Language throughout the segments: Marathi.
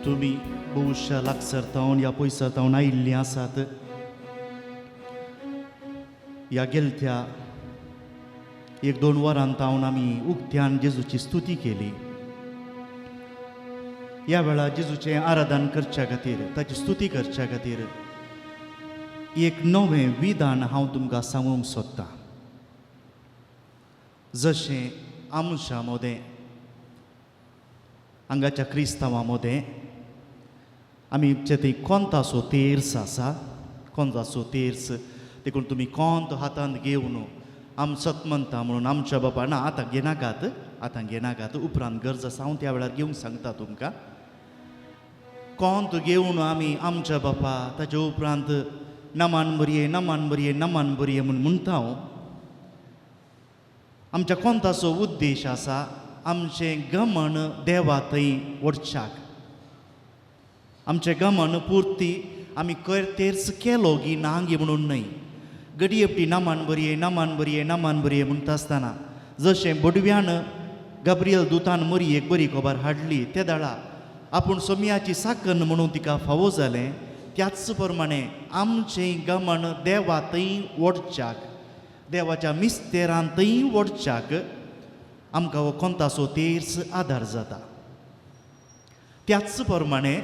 तुमी भोवशा लागसरतावन ह्या पयसरतावन आयिल्लीं आसात. ह्या गेलत्या 1-2 वरांतावन आमी उक्त्यान जेजूची स्तुती केली. ह्या वेळा जेजूचें आराधन करच्या खातीर, ताची स्तुती करच्या खातीर एक नवें विधान हांव तुमकां सांगूंक सोदतां. जशें आमच्या मोदें, हांगाच्या क्रिस्तांवां मोदें आमचे थंय कोंताचो तेर्स आसा. कोंताचो तेर्स देखून तुमी कोंत हातांत घेवन आम सतमंता म्हणून आमच्या बापा ना आतां घेनाकात, उपरांत गरज आसा हांव त्या वेळार घेवंक सांगता तुमकां. कोंत घेवन आमी आमच्या बापा, ताचे उपरांत नमान बरये नमान बरये नमान बरये म्हूण म्हणटा हांव. आमच्या कोंताचो उद्देश आसा आमचें गमन देवा थंय वचच्याक. आमचें गमन पुर्ती आमी तेर्स केलो गी ना गी म्हणून न्हय. घडये पटी नमान बरये नमान बरये नमान बरये म्हणटा आसतना जशें बडव्यान गब्रियल दुतान मरयेक बरी खबर हाडली त्या दाळा आपूण सोम्याची साकन म्हणून तिका फावो जालें. त्याच प्रमाणे आमचें गमन देवा थंय वचच्याक, देवाच्या मिस्तेरान थंय वचच्याक आमकां हो कोंताचो तेर्स आदार जाता. त्याच प्रमाणे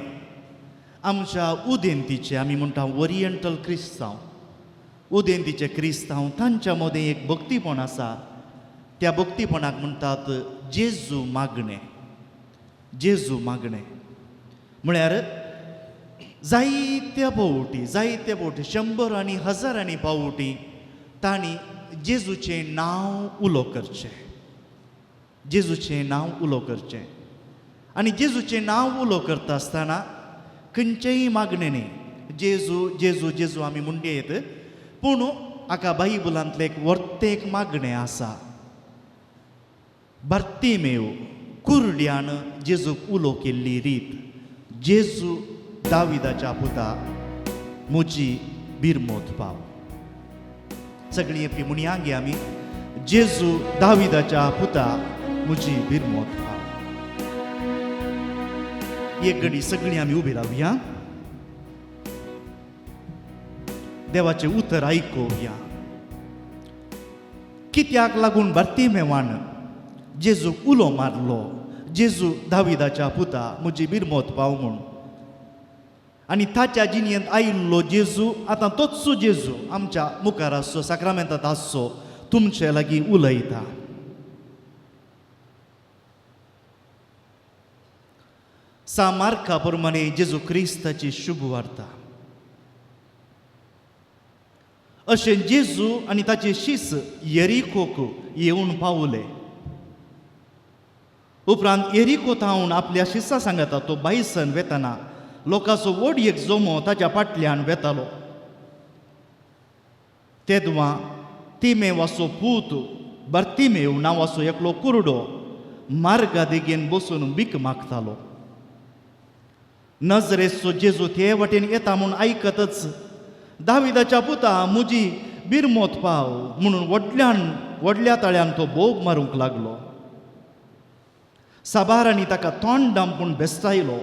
आमच्या उदेंतीचे आमी म्हणटा ओरिएंटल क्रिस्तांव, उदेंतीचे क्रिस्तांव तांच्या मदें एक भक्तीपण आसा. त्या भक्तीपणाक म्हणटात जेजू मागणें. जेजू मागणें म्हळ्यार जायत्या फावटी 100 आनी हजारांनी फावटी तांणी जेजूचें नांव उलो करचें. जेजूचें नांव उलो करचें. आनी जेजूचें नांव उलो करता आसतना खंयचेय मागणें न्ही. जेजू जेजू जेजू आमी म्हणटात, पूण हाका बायबलांतलें एक वर्तेक मागणें आसा. बार्तिमेव कुर्ड्यान जेजूक उलो केल्ली रीत. जेजू दाविदाच्या पुता, म्हजी बिरमोत पाव. सगळीं एकटी म्हणया गे आमी, जेजू दाविदाच्या पुता, म्हजी बिरमोत पाव. एक घडी सगळीं आमी उबी रावया. देवाचें उतर आयकुया. कित्याक लागून बार्तिमेवान जेजूक उलो मारलो, जेजू दाविदाच्या पुता, म्हजी बिरमोत पाव म्हूण. आनी ताच्या जिणेंत आयिल्लो जेजू आतां तोच जेजू आमच्या मुखार आसचो, साक्रामेंतांत आसचो, तुमचे लागीं उलयता. सामार्का प्रमाणे जेजू क्रिस्ताची शुभ वार्ता. अशें जेजू आनी ताचे शिस येरिकोक येवन पावले. उपरांत येरिकोतावन आपल्या शिसा सांगता तो बायसन वेतना लोकांचो व्हड एक जोमो ताच्या फाटल्यान वेतालो. तेदवां तिमेवाचो पूत बार्तिमेव नांवाचो एकलो कुरडो मार्गा देगेन बसून भीक मागतालो. नजरेचो जेजू ते वाटेन येता म्हूण आयकतच दाविदाच्या पुता, म्हजी बिरमोत पाव म्हणून व्हडल्या ताळ्यान तो बोब मारूंक लागलो. साबारांनी ताका तोंड दामपून बेस्तायलो.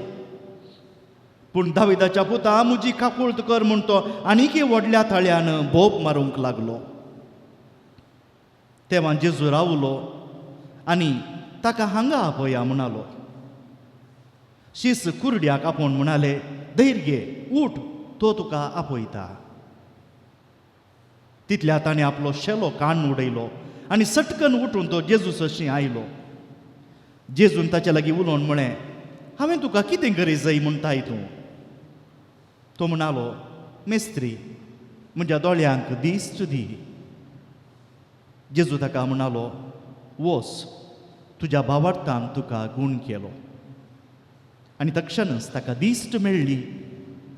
पूण दाविदाच्या पुता, म्हजी काकुळट कर म्हूण तो आनीक व्हडल्या ताळ्यान बोब मारूंक लागलो. तेव्हां जेजू रावलो आनी ताका हांगा आपया म्हणालो. शीस कुरड्याक आपोवन म्हणाले, धैर्य घे, उठ, तो तुका आपयता. तितल्या ताणें आपलो शेलो कान उडयलो आनी सटकन उठून तो जेजू सशी आयलो. जेजून ताचे लागीं उलोवन म्हळें, हांवें तुका कितें गरज जाय म्हणटाय तूं? तो म्हणालो, मेस्त्री, म्हज्या दोळ्यांक दिश्ट दी. जेजू ताका म्हणालो, वच, तुज्या भावार्थान तुका गूण केलो. आनी तक्षणच ताका दिश्ट मेळ्ळी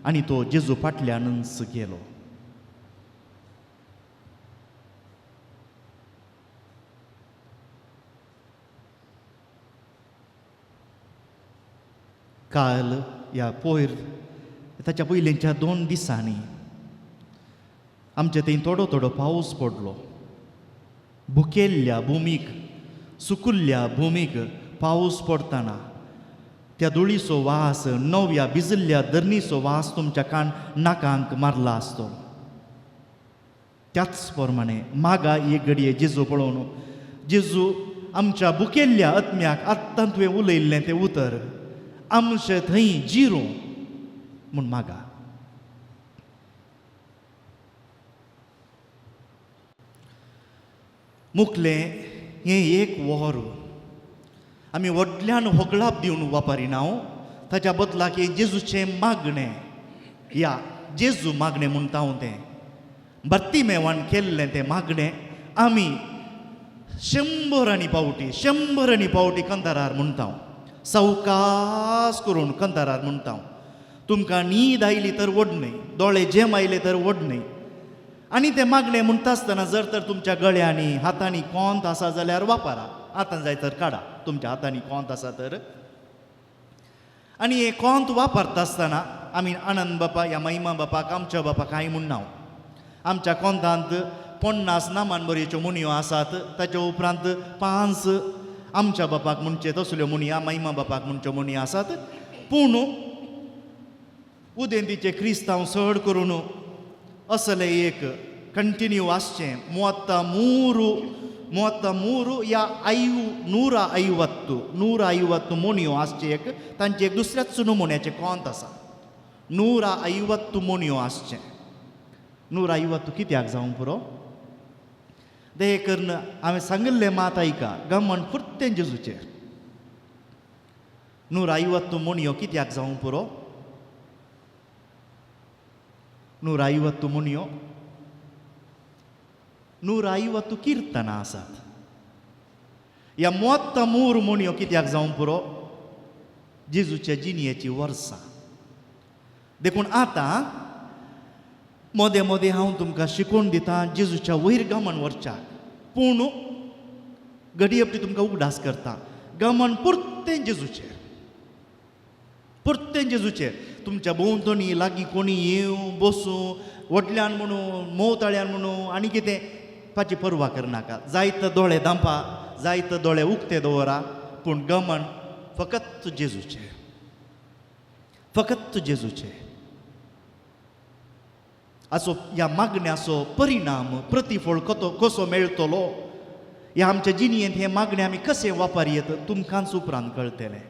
आनी तो जेजू फाटल्यानच गेलो. काल ह्या ताच्या पयलींच्या 2 दिसांनी आमचे थंय थोडो पावस पडलो. भुकेल्ल्या भुमीक, सुकुल्ल्या भुमीक पावस पडटना त्या धुळीचो वास नव्या भिजल्ल्या धरणीचो वास तुमच्या नाकांक मारला असतो. त्याच प्रमाणे मागा एक घडये जेजू पळोवन जेजू आमच्या बुकेल्ल्या आत्म्याक आत्तां तुवें उलयल्लें तें उतर आमचे थंय जिरो म्हूण मागा. मुखलें हें एक वर आमी व्हडल्यान होगळाप दिवन वापरिना. ताच्या बदलाक हे जेजूचें मागणें या जेजू मागणें म्हणटा हांव तें भर्तिमेवान केल्लें तें मागणें आमी 100 पावटी कंतारार म्हणटा. सावकास करून कंतारार म्हणटा. तुमकां न्हीद आयली तर वड न्हय, दोळे जेम आयले तर वड न्हय. आनी तें मागणें म्हणटा आसतना जर तर तुमच्या गळ्यांनी हातांनी कोंत आसा जाल्यार वापरा. हातान जाय तर काडा तुमच्या हातांनी कोंत आसा तर. आनी हे कोंत वापरता आसतना आमी आनंद बापा या महिमा बापाक आमच्या बापाक हांय म्हणना. आमच्या कोंतांत 50 नामान बरयेच्यो मुणयो आसात. ताचे उपरांत 5 आमच्या बापाक म्हणचे तसल्यो मुणया महिमा बापाक म्हणच्यो मुणयो आसात. पूण उदेंतीचे क्रिस्तांव चड करून असलें एक कंटिन्यू आसचें 33 या 150 मुणयो आसचे. एक तांचे एक दुसऱ्याच नमुन्याचें कोंत आसा. 150 मुणयो आसचें. 150 कित्याक जावंक पुरो? दे करून हांवें सांगिल्लें मात ऐका गमन फुर्तें जेजूचेर. 150 मुणयो कित्याक जावंक पुरो? 150 मुणयो 150 किर्तनां आसात. ह्या 33 मुणयो कित्याक जावंक पुरो? जेजूच्या जिणयेची वर्सां. देखून आतां मोदें मोदें हांव तुमकां शिकोवन दितां जेजूच्या वयर गमन व्हरच्याक. पूण घडये आपली तुमकां उगडास करता गमन पुर्तें जेजूचेर. पुर्तें जेजूचेर. तुमच्या भोंवतणी लागीं कोणी येवं बसूं व्हडल्यान म्हणून मोवताळ्यान म्हणून आनी कितें ताची पर्वा करनाका. जायत दोळे धांपा, जायत दोळे उक्ते दवरा, पूण गमन फकत जेजूचें. फकत जेजूचें. असो ह्या मागण्याचो परिणाम प्रतिफळ कसो मेळटलो ह्या आमच्या जिणयेंत हे मागणें आमी कशें वापरयत तुमकांच उपरांत कळटलें.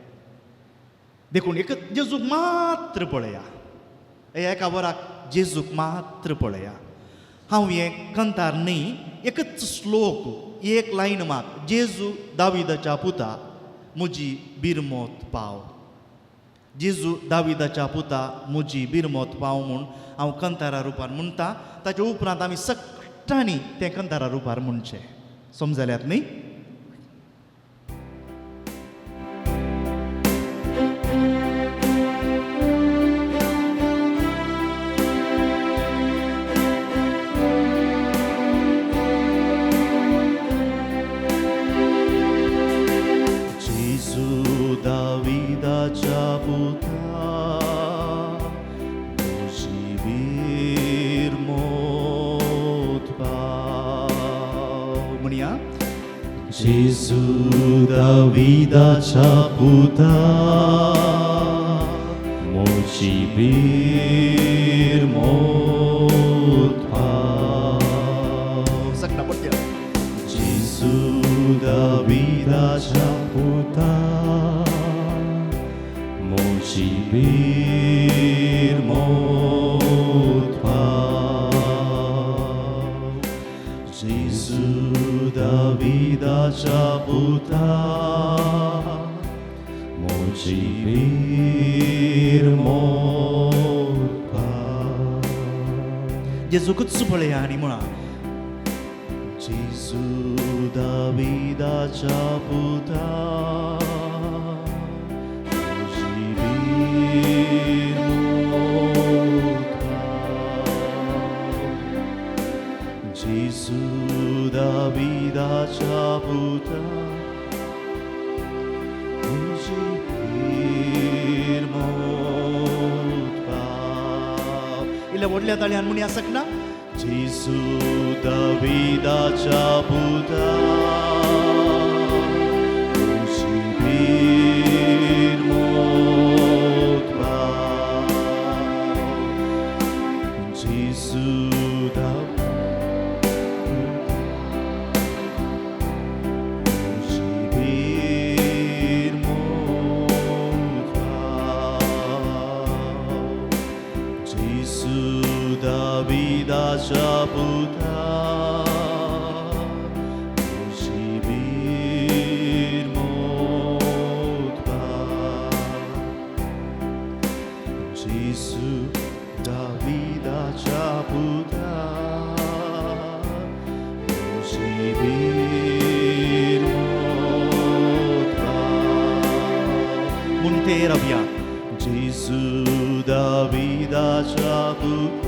देखून एक जेजूक मात्र पळया. एका वराक जेजूक मात्र पळया. हांव हें कंतार न्ही एकच श्लोक एक लायन मात. जेजू दाविदाच्या पुता म्हजी बिरमोत पाव. जेजू दाविदाच्या पुता म्हजी बिरमोत पाव म्हूण हांव कंतारा रुपार म्हणटा. ताचे उपरांत आमी सगळ्यांनी तें कंतारा रुपार म्हणचें. समजल्यात न्ही? जेजू दाविदाच्या पुता जेजू दाविदाच्या पुता मोची बिरमोत पाव. सगळा पडते. जेजू दाविदाच्या पुता मोची बिरमोत पाव. जेजू दाविदाच्या पुता मोची बिरमोत पाव. जेजूकच पळया आनी म्हणा जेजू दाविदाच्या पुता मोची बिरमोत पाव. जेजू दाविदाच्या पुता मोची बिरमोत पाव. इल्ल्या व्हडल्या ताळ्यान म्हणया सकना. जेजू दाविदाच्या पुता मोची बिरमोत मुझे 문태 라비아 제수 다비다 자부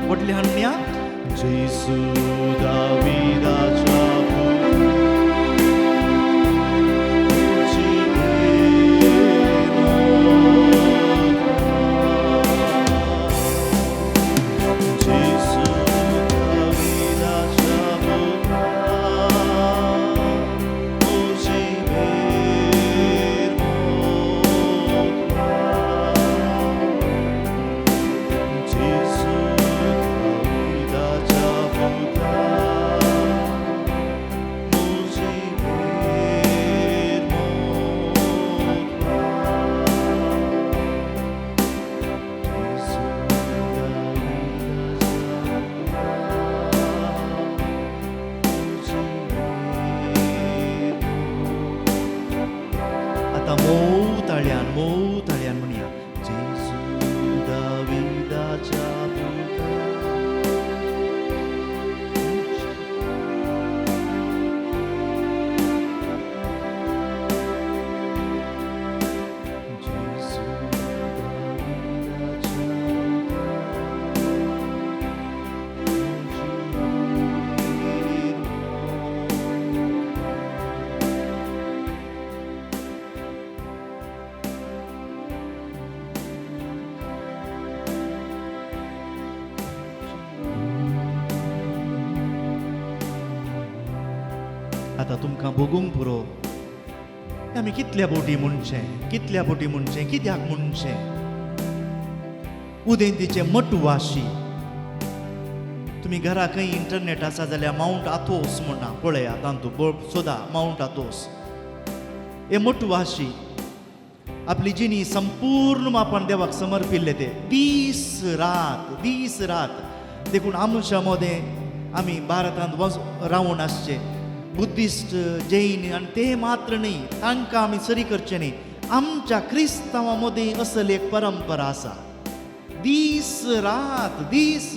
वडले हन्या जेसू दाविदाच्या मोव ताळ्यान म्हणया जेसू दाविदाच्या आता तुमकां बगूंक पुरो आमी कितल्या बोटी म्हणचे कित्याक म्हणचे उदेंतीचे मटवाशी तुमी घरा खंय इंटरनेट आसा जाल्यार माउंट आथोस म्हणा पळया तांतू सोदा माउंट आथोस हे मटवाशी आपली जिणी संपूर्ण मापन देवाक समर्पिल्ले ते दीस रात देखून आमच्या मध्ये आमी भारतांत रावून आसचे बुद्धिस्ट जैन आणि ते मात्र नाही तांकां आमी सरी करचे न्ही आमच्या क्रिस्तांवां मदीं असली एक परंपरा आसा दीस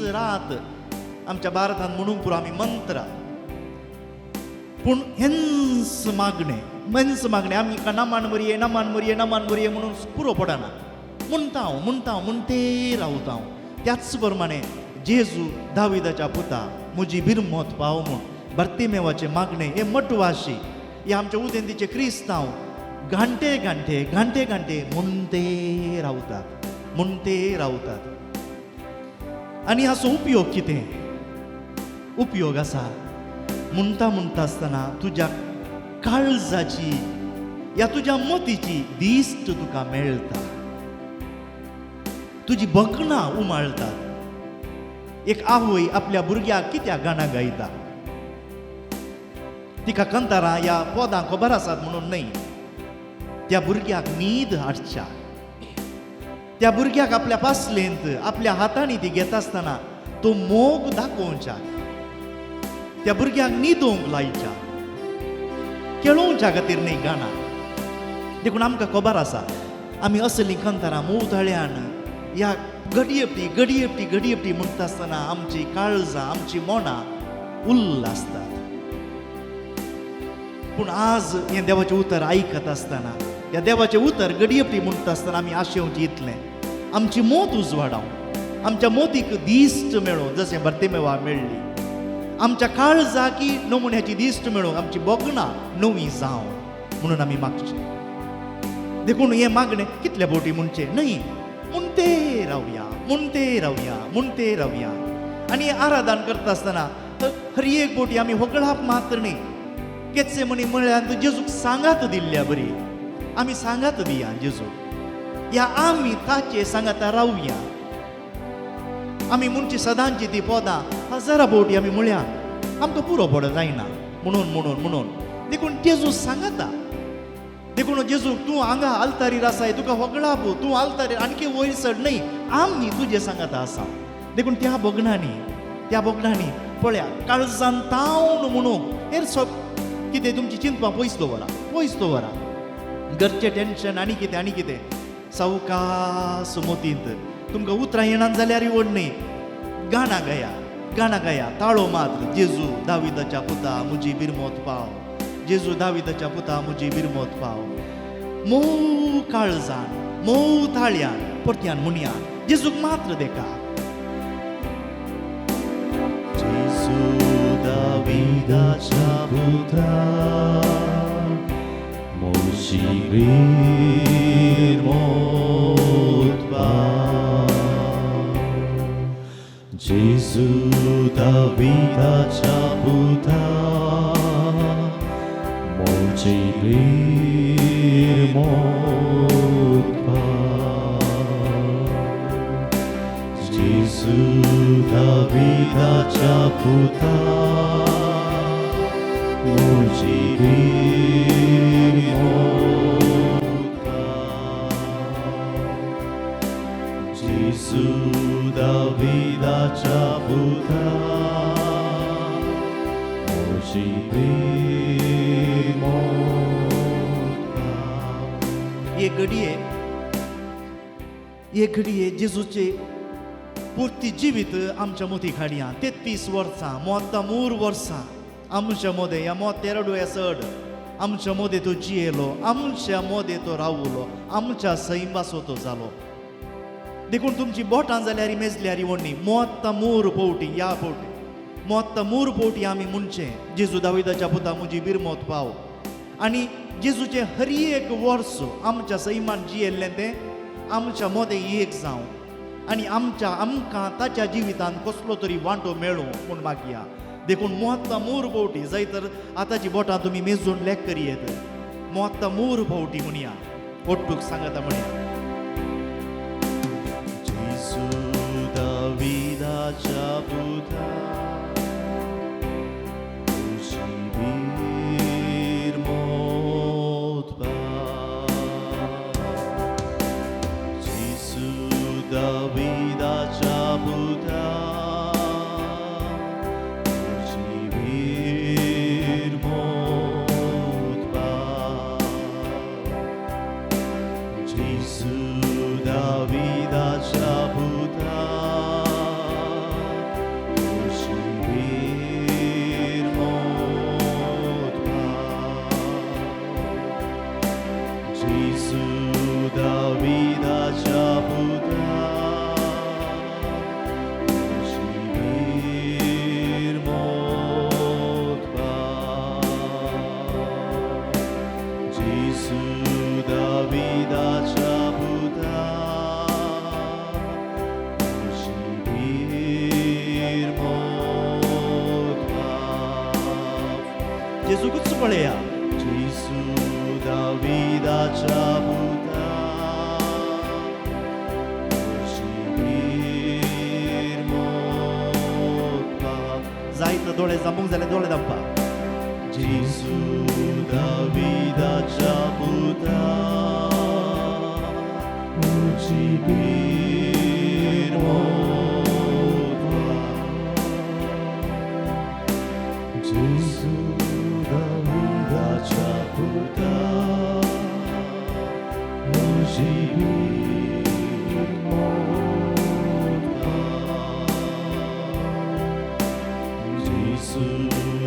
रात आमच्या भारतांत म्हणूंक पुरो आमी मंत्र पूण हेंच मागणे आमी नमान मरये म्हणून पुरो पडना म्हणटा हांव म्हणटे रावता हांव त्याच प्रमाणे जेजू दाविदाच्या पुता म्हजी बिरमोत पाव म्हूण भर्तिमेवाचे मागणे हे मटवाशी हे आमच्या उदेंतीचे क्रिस्तांव घंटे म्हणते रावतात आनी हाचो उपयोग कितें उपयोग आसा म्हणटा आसतना तुज्या काळजाची या तुज्या मतीची दिस्ट तुका मेळटा तुजी बकणां उमाळतात एक आवय आपल्या भुरग्याक कित्याक गाणां गायता तिका कंतारां या पदां खबर आसात म्हणून न्हय त्या भुरग्याक न्हीद हाडच्या त्या भुरग्याक आपल्या पासलेंत आपल्या हातांनी ती घेता आसतना तो मोग दाखोवच्या त्या भुरग्याक न्हिदोवंक लायच्या खेळोवच्या खातीर न्हय गाणां देखून आमकां खबर आसा आमी असलीं कंतारां मोवतळ्यान ह्या घडये म्हणटा आसतना आमची काळजां आमची मोनां उल्ल आसतात. पूण आज हें देवाचें उतर आयकत आसतना ह्या देवाचें उतर घडये म्हणटा आसतना आमी आशेवचें इतलें आमची मोत उजवाडाव, आमच्या मोतीक दिश्ट मेळो जशें बर्तिमेवा मेळ्ळी, आमच्या काळजाकी नमुन्याची दिश्ट मेळो, आमची बोगणां नवीं जावं म्हणून आमी मागचें. देखून हें मागणें कितल्या फावटी म्हणचें न्हय, म्हणते रावया. आनी आराधन करता आसतना हर एक फावटी आमी वगळाप मात्र न्ही, केचे म्हणी म्हळ्यार जेजूक सांगात दिल्ल्या बरी, आमी सांगात दिया जेजूक, या आमी ताचे सांगाता रावया. आमी म्हणची सदांची ती पदां हजारा फावटी आमी म्हळ्यार आमकां पुरो पड जायना म्हणून देखून जेजू सांगाता. देखून जेजू तूं हांगा आल्तारीर आसाय तुका वगळाप, तूं आल्तारीर आणखी वयर चड न्हय, आमी तुजे सांगाता आसा. देखून त्या बोगणांनी पळया काळजान तावन म्हणून हेर सब कितें तुमची चिंतपा पयस दवरा, घरचें टेन्शन आनी कितें सावकास मोतींत तुमकां उतरां येणार जाल्यार व्हड न्ही, गाणां गाया ताळो मात्र जेजू दाविदाच्या पुता मुजी बिरमोत पाव, जेजू दाविदाच्या पुता मुजी बिरमोत पाव. मोव काळजान मोव ताळ्यान परत्यान म्हणया जेजूक मात्र देका. जेजू दाविदाच्या पुता मुजी बिरमोत पाव, जेजू दाविदाच्या पुता मुजी बिरमोत पाव, जेजू दाविदाच्या पुता मुजी बिरमोत पाव, जेजू दाविदाच्या पुता मुजी बिरमोत पाव. ये घडये जेजूचे पुर्ती जिवीत आमच्या मोती हाडया. 33 वर्सां 33 वर्सां आमच्या मोदे ह्या 32 आमच्या मोदे तो जियेलो, आमच्या मोदे तो रावलो, आमच्या सैमासो तो जालो. देखून तुमची बोटां जाल्यार मेजल्यार व्हडणी 33 फावटी या फावटी 33 फावटी आमी म्हणचें जेजू दाविदाच्या पुता मुजी बिरमोत पाव. आनी जेजूचें हर एक वर्स आमच्या सैमान जियेल्लें तें आमच्या मोदे एक जावं आनी आमकां ताच्या जिवितान कसलो तरी वांटो मेळो म्हूण मागया. देखून 33 फावटी जाय तर आतांची बोटां तुमी मेजून लेख करियेत 33 फावटी म्हणया ओट्टूक सांगता म्हणया. जेजू दाविदाच्या पुता मुजी बिरमोत पाव, जेजू दाविदाच्या पुता मुजी बिरमोत पाव, जेजू दाविदाच्या पुता मुजी बिरमोत पाव, जेजू दाविदाच्या पुता मुजी बिरमोत पाव, जेजू दाविदाच्या पुता मुजी बिरमोत पाव. जेजूकूच पळया जेजू दाविदाच्या पुता मुजी बिरमोत पाव. जायत दोळे जांबूंक जाल्यार दोळे दामपा. जेजू दाविदाच्या पुता मुजी बिरमोत पाव, जेजू दाविदाच्या पुता मुजी बिरमोत Jesu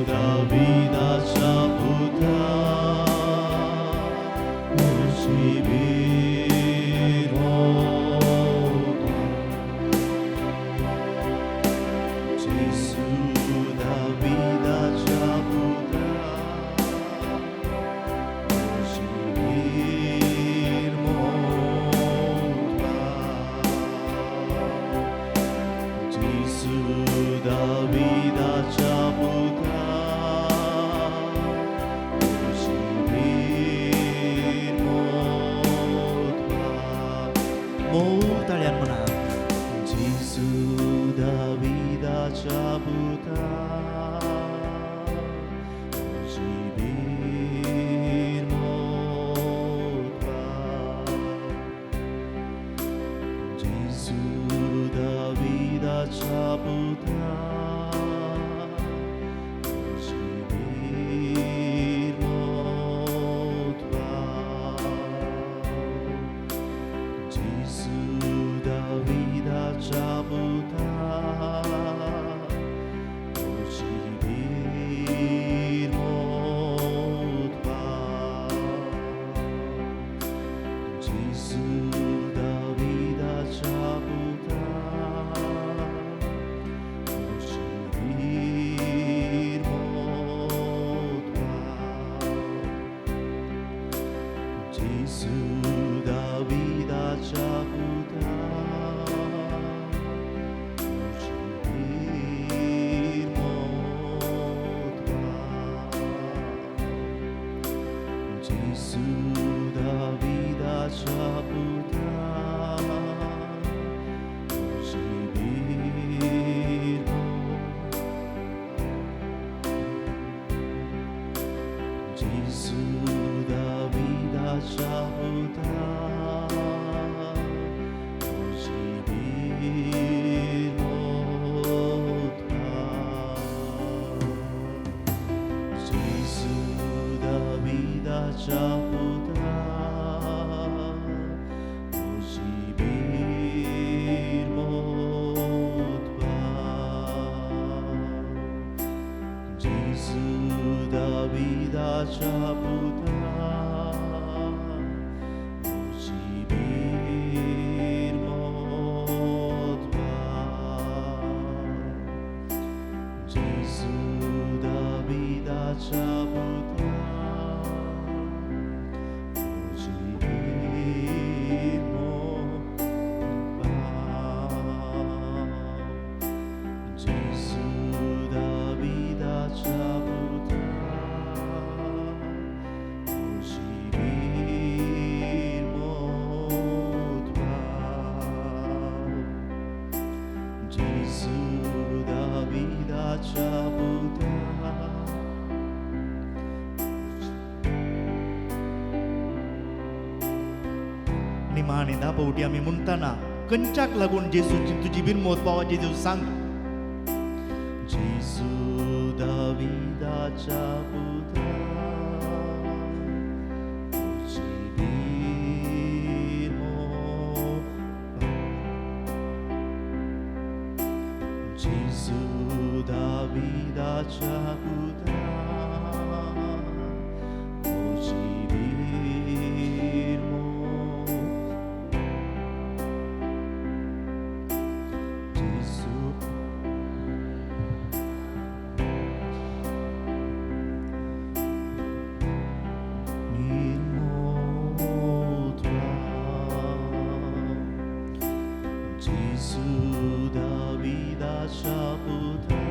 Davida putea मोताळ्यान म्हणा जेजू दाविदाच्या पुता जिबीर मोतवा जेजू दाविदाच्या पुता जिबीर मोतवा जेजू दाविदाच्या पुता जिबीर मोतवा जेजू दाविदाच्या पुता जिबीर मोतवा जेजू दाविदाच्या पुता Jesu Davidaच्या पुता जिबीर जेजू दाविदाच्या पुता जिबीर मोतवा जेजू दाविदाच्या पुता जिबीर मोतवा जेजू दाविदाच्या पुता जिबीर मोतवा जेजू दाविदाच्या पुता निमाणे दाबवटी आम्ही म्हणताना कंचाक लागून जेजूची तुझी बिनमोत पावा जेजू सांग जेजू दाविदाच्या पुता जिबीर मोतवा जेजू दाविदाच्या पुता जिबीर जेजू दाविदाच्या पुता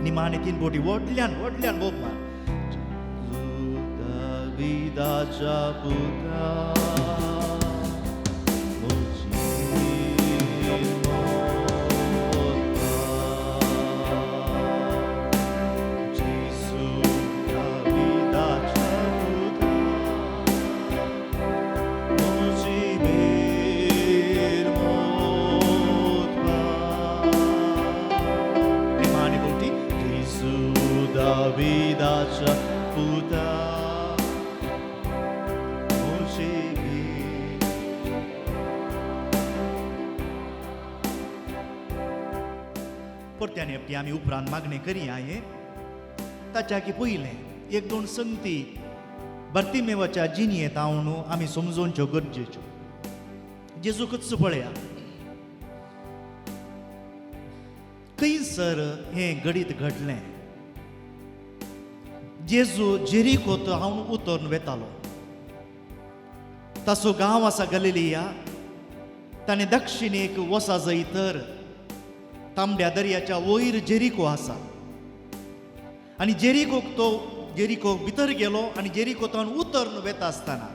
निमाणे 3 बोटी व्हडल्यान व्हडल्यान बोब मार दाविदाच्या पुत्रा Davidaच्या पुत्रा परत्याने आपली आम्ही उपरांत मागणी करी आहे ताच्या की पयले 1-2 संगती बर्तिमेवाच्या जिणयेंत हांव आमी समजोवच्यो गरजेच्यो जेजूकच पळया खंयसर हें घडीत घडलें जेजू जेरिकोत हांव उतरून वेतालो ताचो गांव आसा गलिलिया ताणें दक्षिणेक वसा जैतर तांबड्या दर्याच्या वयर जेरिको आसा आनी जेरिकोक भितर गेलो आनी जेरिकोतान उतरून वेता आसतना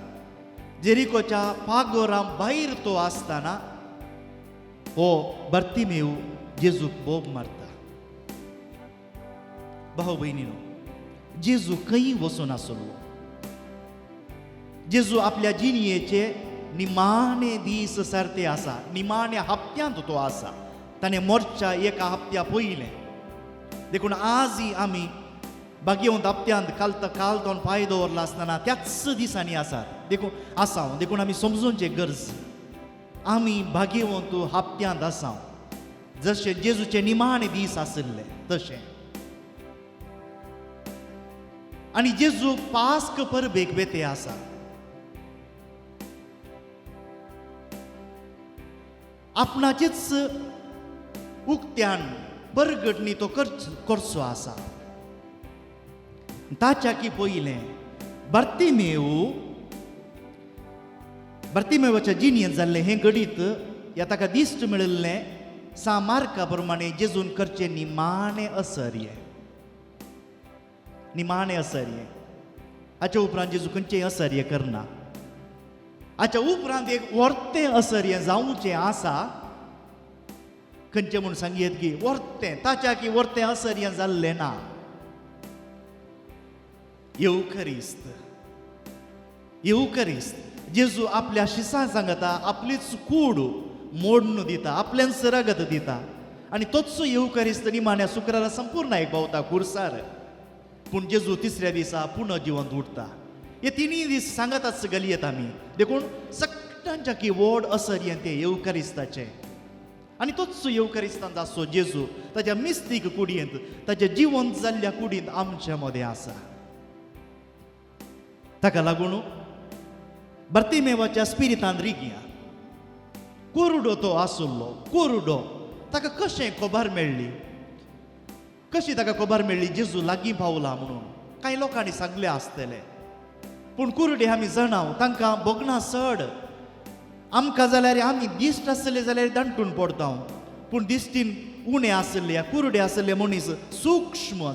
जेरिकोच्या पागोरा भायर तो आसतना हो बर्तिमेव जेजूक बोब मारता भाव भयणीनो जेजू खंय वचून आसलो जेजू आपल्या जिणयेचे निमाणे दीस सर्ते आसा निमाण्या हप्त्यांत तो आसा ताणें मोर्चा एका हप्त्या पयलें देखून आजय आमी बागेवंत हप्त्यांत काल दोन पांय दवरला आसतना त्याच दिसांनी आसात देखून आमी समजूंचे गरज आमी बागेवंत हप्त्यांत आसा जशे जेजूचे निमाणे दीस आसले तशें आनी जेजू पास्क परबेक वेते आसा आपणाचेच उक्त्यान परगटणी तो करचो आसा ताच्या की पयलें बर्तिमेवाच्या जिणयेंत जाल्लें हें घडीत ह्या ताका दिश्ट मेळिल्लें सामार्का प्रमाणे जेजून करचे निमाणे असर्य हाच्या उपरांत जेजू खंयचेय असर्य करना हाच्या उपरांत एक वर्तें असर्य जावचें आसा खंयचें म्हूण सांगयत की वर्तें ताच्या की वर्तें असर्य जाल्लें ना येवकरिस्त जेजू आपल्या शिसां सांगता आपलीच कूड मोडून दिता आपल्यान सरागत दिता आनी तोच येवकरिस्त निमाण्या शुक्रारा संपूर्ण आयकपावता खुर्सार पूण जेजू तिसऱ्या दिसा पुनः जिवंत उठता हे तिनी दीस सांगताच गलयेत आमी देखून सगळ्यांच्या की व्हड असर्य ते येवकरिस्ताचे आनी तोच येवकरिस्तांत आसो जेजू ताच्या मिस्तीक कुडयेंत ताच्या जिवंत जाल्ल्या कुडींत आमच्या मदें आसा ताका लागून बर्तिमेवाच्या स्पिरितान रिग्या कोरडो तो आसुल्लो कोरडो ताका कशें खबर मेळ्ळी कशी ताका खबर मेळ्ळी जेजू लागीं पावला म्हणून कांय लोकांनी सांगलें आसतलें पूण कुरडे आमी जाणाव तांकां बगना चड आमकां जाल्यार आमी दिश्ट आसले जाल्यार दांटून पडटा पूण दिश्टीन उणे आसले कुरडे आसले मनीस सूक्ष्म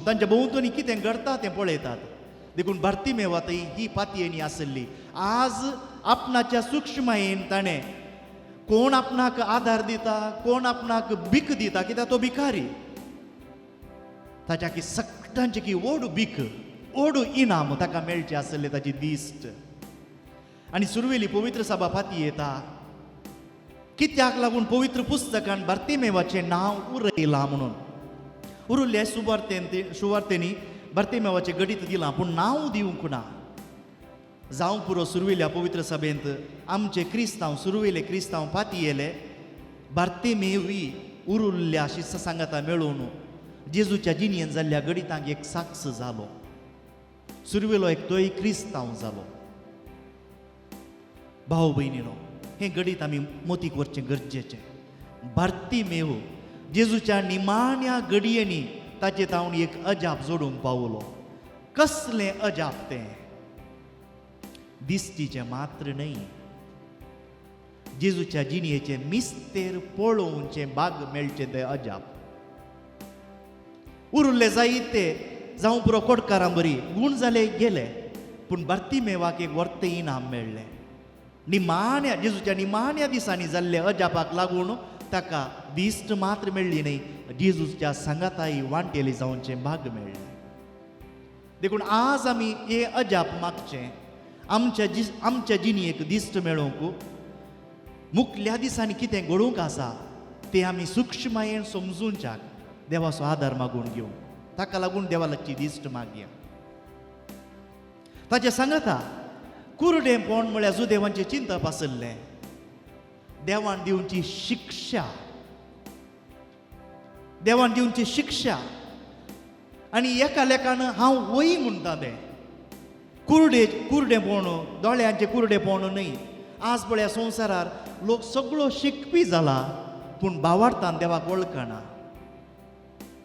तांच्या भोंवतणी कितें घडटा तें पळयतात देखून बर्तिमेवातय ही पातयेनी आसली आज आपणाच्या सूक्ष्मयेन ताणें कोण आपणाक आधार दिता कोण आपणाक भीक दिता कित्याक तो भिकारी ताच्या की सगळ्यांची की ओड भीक ओड इनाम ताका मेळचें आसलें ताची दिश्ट आनी सुरवेली पवित्र सभा फाती येता कित्याक लागून पवित्र पुस्तकान बर्तिमेवाचें नांव उरयलां म्हणून उरिल्ल्या सुवार्थेनी बर्तिमेवाचें गडीत दिलां पूण नांव दिवंक ना जावं पुरो सुरवेल्या पवित्र सभेंत आमचे क्रिस्तांव सुरवेले क्रिस्तांव फाती येले बर्तिमेवी उरिल्ल्या शिसा सांगाता मेळून जेजूच्या जिणयेंत जाल्ल्या गडितांक एक साक्ष जालो सुरवेलो एक तोय क्रिस्तांव जालो भाव भयणीनो हें गडीत आमी मोतीक व्हरचें गरजेचें बर्तिमेव जेजूच्या निमाण्या घडयेनी ताचे तावन एक अजाप जोडूंक पावलो कसलें अजाप तें दिश्टीचें मात्र न्हय जेजूच्या जिणयेचें मिस्तेर पळोवचें भाग मेळचें तें अजाप उरले जायते जावं पुरो कोडकारां बरी गूण जाले गेले, पूण बार्तिमेवाक एक वर्त इनाम मेळ्ळें. निमाण्या जेजूच्या निमाण्या दिसांनी जाल्ले अजापाक लागून ताका दिश्ट मात्र मेळ्ळी न्ही, जेजूच्या सांगाताय वांटेली जावचें भाग मेळ्ळें. देखून आज आमी हे अजाप मागचें आमच्या जिणेक दिश्ट मेळोवंक. मुखल्या दिसांनी कितें घडोवंक आसा तें आमी सूक्ष्मयेन समजूंच्याक देवाचो आदार मागून घेवं. ताका लागून देवा लागची दिश्ट मागया. ताचे सांगता कुरडेपण म्हळ्यार जुदेवांचें चिंतप आसलें. देवान दिवची शिक्षा, देवान दिवची शिक्षा. आनी एका लेखान हांव वई म्हणटालें, कुरडेपण दोळ्यांचें कुरडेपण न्हय. आज पळया संवसारार लोक सगळो शिकपी जाला, पूण भावार्थान देवाक वळखना.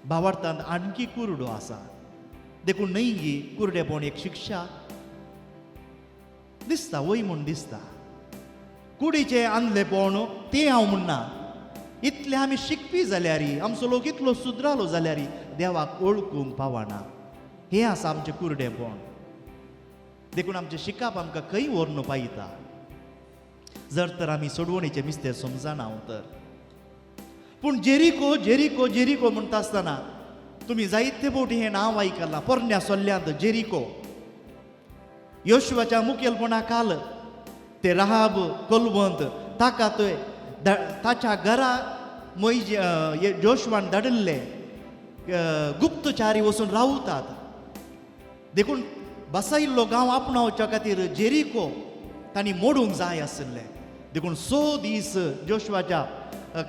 भावार्थान आणखी कुरडो आसा. देखून न्हय गी कुरडेपण एक शिक्षा दिसता, वय म्हूण दिसता. कुडीचें आंधलेपण तें हांव म्हणना. इतले आमी शिकपी जाल्यार, आमचो लोक इतलो सुदरालो जाल्यार देवाक वळखूंक पावना. हें आसा आमचें कुरडेपण. देखून आमचें शिकप आमकां खंय व्हरून पायता, जर तर आमी सोडवणेचें मिस्तेर समजना हांव तर. पूण जेरिको जेरिको जेरिको म्हणटा आसतना तुमी जायते फावटी हें नांव आयकलां. पोरण्या सोल्ल्यांत जेरिको. योशुआच्या मुखेलपणा काल ते राहाब कलवंत ताका थंय ताच्या घरा जोशुआन धाडिल्ले गुप्तचारी वचून रावतात. देखून बसयिल्लो गांव आपणावच्या खातीर जेरिको तांणी मोडूंक जाय आसलें. देखून 100 दीस जोशुआच्या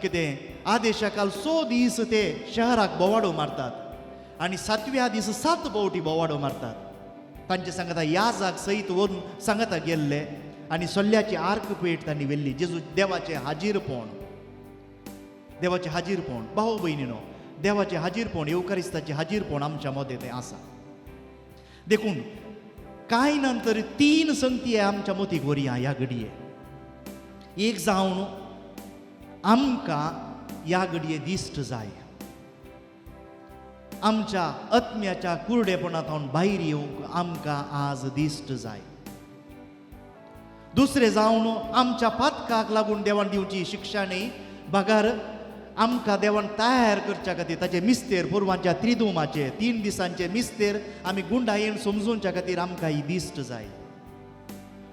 कितें आदेशा काल 100 दीस ते शहराक बोवाडो मारतात आनी 7व्या दीस 7 फावटी बोवाडो मारतात. तांचे सांगता याजाक सयत व्हरून सांगता गेल्ले आनी सोल्ल्याची आर्क पेट तांणी व्हेल्ली. जेजू देवाचें हाजीरपण, देवाचें हाजीरपण. भाव भयणीनो, देवाचें हाजीरपण, येवकारिस्ताचें हाजीरपण आमच्या मदें तें आसा. देखून कांय नंतर 3 संगती आमच्या मतीक व्हरया ह्या घडये. एक जावन आमकां ह्या घडये दिश्ट जाय. आमच्या आत्म्याच्या कुरडेपणांतून भायर येवंक आमकां आज दिश्ट जाय. दुसरें जावन आमच्या पातकाक लागून देवान दिवची शिक्षा न्ही, भागार आमकां देवान तयार करच्या खातीर ताचे मिस्तेर पुरवांच्या त्रिदुमाचे 3 दिसांचे मिस्तेर आमी गुंडायेन समजूंच्या खातीर आमकां ही दिश्ट जाय.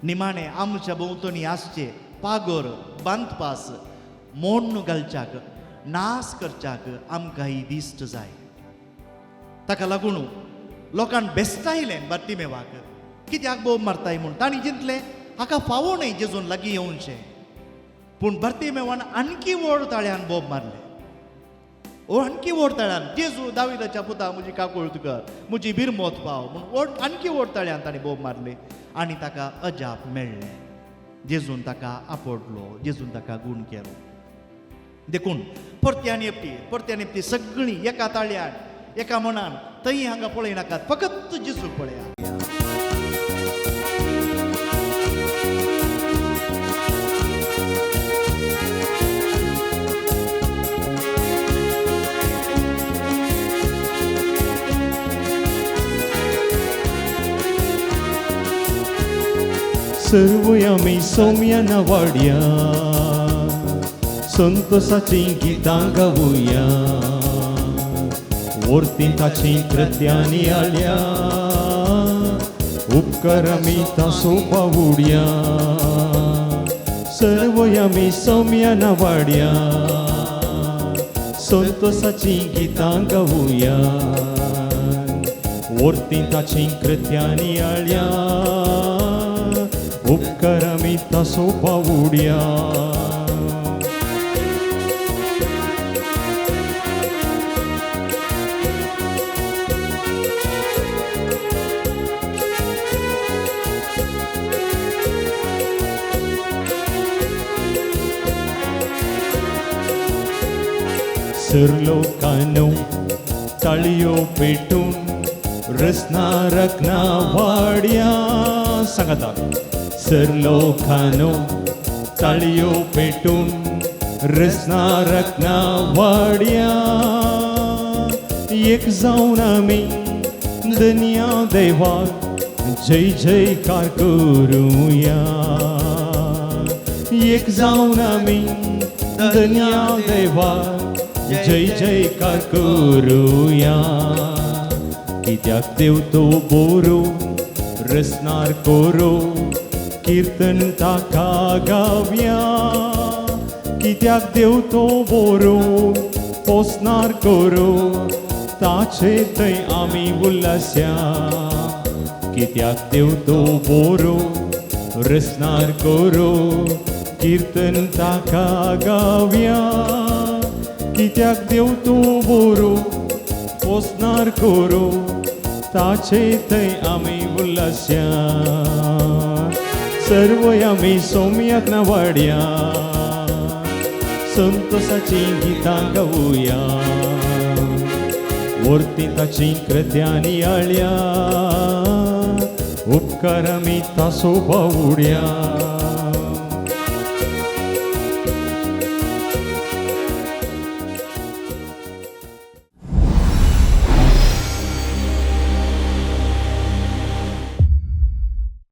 निमाणें आमच्या भोंवतणी आसचे पागोर बांदपास मोडून घालच्याक, नाश करच्याक आमकां ही दिश्ट जाय. ताका लागून लोकांक बेस्तायलें बार्तिमेवाक. कित्याक बोब मारताय म्हूण तांणी चिंतलें हाका फावो न्हय जेजून लागीं येवचें. पूण बार्तिमेवान आणकी व्हड ताळ्यान बोब मारले. आणकी व्हड ताळ्यान जेजू दाविदाच्या पुता म्हजी काकूळ तुका म्हजी बिरमोत पाव म्हूण आणकी व्हड ताळ्यान ताणें बोब मारले आनी ताका अजाप मेळ्ळें. जेजून ताका आपडलो, जेजून ताका गूण केलो. देखून परत्यान येपटी सगळीं एका ताळ्यान एका मनान थंय हांगा पळयनाकात, फकत जेजूक पळया. सर्व आमी सौम्यान वाडया, संतोषाची गितां गावुया, वर्ती ताची कृत्यांनी आल्या, उपकार आमी तासो पावुया. सर्व आमी सौम्यान वाडया, संतोषाची गितां गावुया, वर्ती ताची कृत्यांनी आल्या, उपकार आमी तासो पावुया. सर्लोकानो ताळयो पेटून रसना रखना वाड्या. सांगाता सर्लोकानो ताळयो पेटून रसना रखना वाड्या. एक जाऊन आम्ही धन्या देवात जय जयकार करूया. एक जाऊन आम्ही धन्या देवात जय जयकार करूया. कित्याक देव तो बोरो रचणार कोरो कीर्तन ताका गावया. कित्याक देव तो बोरो पोसणार कोरो ताचे थंय आमी उल्हास्या. कित्याक देव तो बोरो रचणार कोरो कीर्तन ताका गावया. कित्याक देव तो बोरो पोसणार कोरो ताचे थंय आमी उल्हास्या. सर्व आमी सौम्याक वाड्या संतोषाची गितां गावया. वर्ती ताची कृत्यांनी आळ्या उपकार आमी तासो बावड्या.